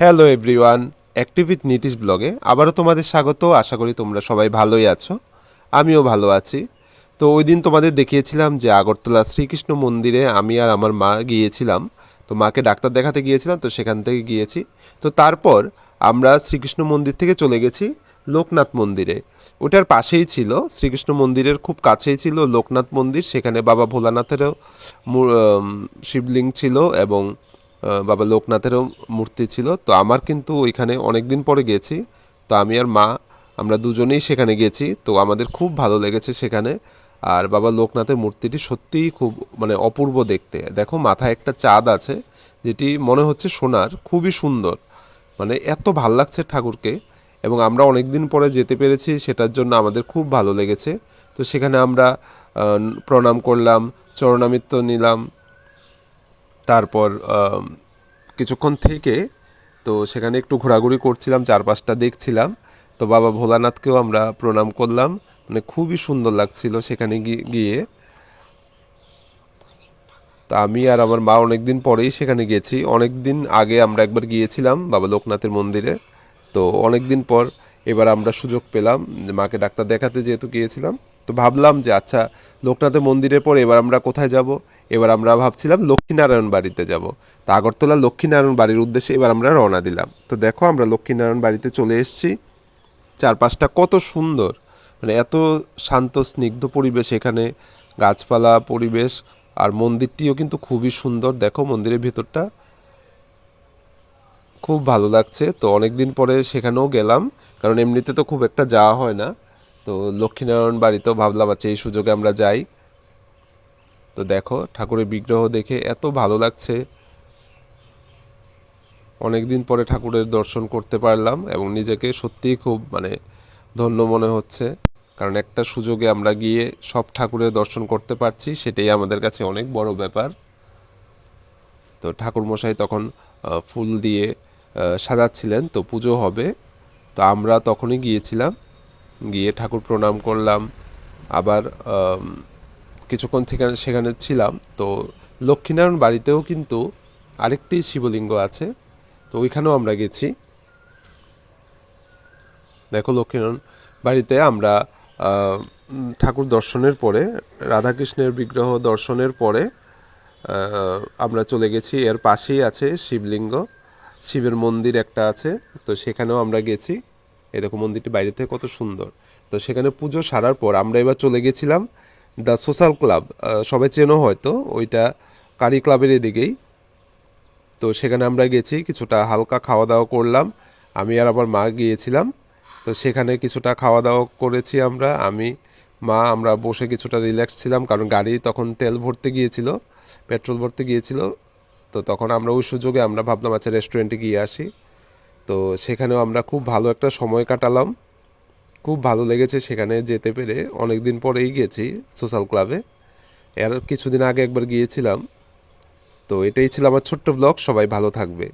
Hello everyone, active with Nitish ব্লগে আবারও তোমাদের স্বাগত। আশা করি তোমরা সবাই ভালোই আছো, আমিও ভালো আছি। তো ওই দিন তোমাদের দেখিয়েছিলাম যে আগরতলা শ্রীকৃষ্ণ মন্দিরে আমি আর আমার মা গিয়েছিলাম। তো মাকে ডাক্তার দেখাতে গিয়েছিলাম, তো সেখান থেকে গিয়েছি। তো তারপর আমরা শ্রীকৃষ্ণ মন্দির থেকে চলে গেছি লোকনাথ মন্দিরে। ওটার পাশেই ছিল, শ্রীকৃষ্ণ মন্দিরের খুব কাছেই ছিল লোকনাথ মন্দির। সেখানে বাবা ভোলানাথেরও শিবলিঙ্গ ছিল এবং বাবা লোকনাথেরও মূর্তি ছিল। তো আমার কিন্তু ওইখানে অনেক দিন পরে গেছি, তো আমি আর মা আমরা দুজনেই সেখানে গেছি। তো আমাদের খুব ভালো লেগেছে সেখানে। আর বাবা লোকনাথের মূর্তিটি সত্যিই খুব অপূর্ব দেখতে। দেখো মাথায় একটা চাঁদ আছে, যেটি মনে হচ্ছে সোনার, খুবই সুন্দর। এত ভাল লাগছে ঠাকুরকে, এবং আমরা অনেক দিন পরে যেতে পেরেছি, সেটার জন্য আমাদের খুব ভালো লেগেছে। তো সেখানে আমরা প্রণাম করলাম, চরণামৃত নিলাম। তারপর কিছুক্ষণ থেকে তো সেখানে একটু ঘোরাঘুরি করছিলাম, চারপাশটা দেখছিলাম। তো বাবা ভোলানাথকেও আমরা প্রণাম করলাম। খুবই সুন্দর লাগছিল সেখানে গিয়ে। তা আমি আর আমার মা অনেক দিন পরেই সেখানে গেছি। অনেক দিন আগে আমরা একবার গিয়েছিলাম বাবা লোকনাথের মন্দিরে। তো অনেক দিন পর এবার আমরা সুযোগ পেলাম, যে মাকে ডাক্তার দেখাতে যেহেতু গিয়েছিলাম, তো ভাবলাম যে আচ্ছা, লোকনাথের মন্দিরের পর এবার আমরা কোথায় যাব। এবার আমরা ভাবছিলাম লক্ষ্মীনারায়ণ বাড়িতে যাব। তা আগরতলা লক্ষ্মীনারায়ণ বাড়ির উদ্দেশ্যে এবার আমরা রওনা দিলাম। তো দেখো আমরা লক্ষ্মীনারায়ণ বাড়িতে চলে এসেছি। চারপাশটা কত সুন্দর, এত শান্ত স্নিগ্ধ পরিবেশ এখানে, গাছপালা পরিবেশ। আর মন্দিরটিও কিন্তু খুবই সুন্দর। দেখো মন্দিরের ভেতরটা খুব ভালো লাগছে। তো অনেক দিন পরে সেখানেও গেলাম, কারণ এমনিতে তো খুব একটা যাওয়া হয় না। তো লক্ষ্মীনারায়ণ বাড়িতেও ভাবলাম আচ্ছা এই সুযোগে আমরা যাই। তো দেখো ঠাকুরের বিগ্রহ দেখে এত ভালো লাগছে। অনেক দিন পরে ঠাকুরের দর্শন করতে পারলাম এবং নিজেকে সত্যিই খুব ধন্য মনে হচ্ছে। কারণ একটা সুযোগে আমরা গিয়ে সব ঠাকুরের দর্শন করতে পারছি, সেটাই আমাদের কাছে অনেক বড় ব্যাপার। তো ঠাকুরমশাই তখন ফুল দিয়ে সাজাচ্ছিলেন, তো পুজো হবে। তো আমরা তখনই গিয়েছিলাম, গিয়ে ঠাকুর প্রণাম করলাম। আবার কিছুক্ষণ থেকে সেখানে ছিলাম। তো লক্ষ্মীনারায়ণ বাড়িতেও কিন্তু আরেকটি শিবলিঙ্গ আছে, তো ওইখানেও আমরা গেছি। দেখো লক্ষ্মীনারায়ণ বাড়িতে আমরা ঠাকুর দর্শনের পরে, রাধাকৃষ্ণের বিগ্রহ দর্শনের পরে আমরা চলে গেছি। এর পাশেই আছে শিবলিঙ্গ, শিবের মন্দির একটা আছে, তো সেখানেও আমরা গেছি। এই দেখো মন্দিরটি বাইরে থেকে কত সুন্দর। তো সেখানে পুজো সারার পর আমরা এবার চলে গেছিলাম দ্য সোশ্যাল ক্লাব। সবাই চেনো হয়তো, ওইটা কারি ক্লাবের এদিকেই। তো সেখানে আমরা গেছি, কিছুটা হালকা খাওয়া দাওয়া করলাম। আমি আর আবার মা গিয়েছিলাম। তো সেখানে কিছুটা খাওয়া দাওয়া করেছি আমরা, আমি মা আমরা বসে কিছুটা রিল্যাক্স ছিলাম, কারণ গাড়ি তখন তেল ভরতে গিয়েছিল, পেট্রোল ভরতে গিয়েছিল। তো তখন আমরা ওই সুযোগে আমরা ভাবলাম আচ্ছা রেস্টুরেন্টে গিয়ে আসি। তো সেখানেও আমরা খুব ভালো একটা সময় কাটালাম। খুব ভালো লেগেছে সেখানে যেতে পেরে। অনেক দিন পরেই গেছি সোশ্যাল ক্লাবে, এর কিছুদিন আগে একবার গিয়েছিলাম। তো এটাই ছিল আমার ছোট্ট ব্লগ। সবাই ভালো থাকবে।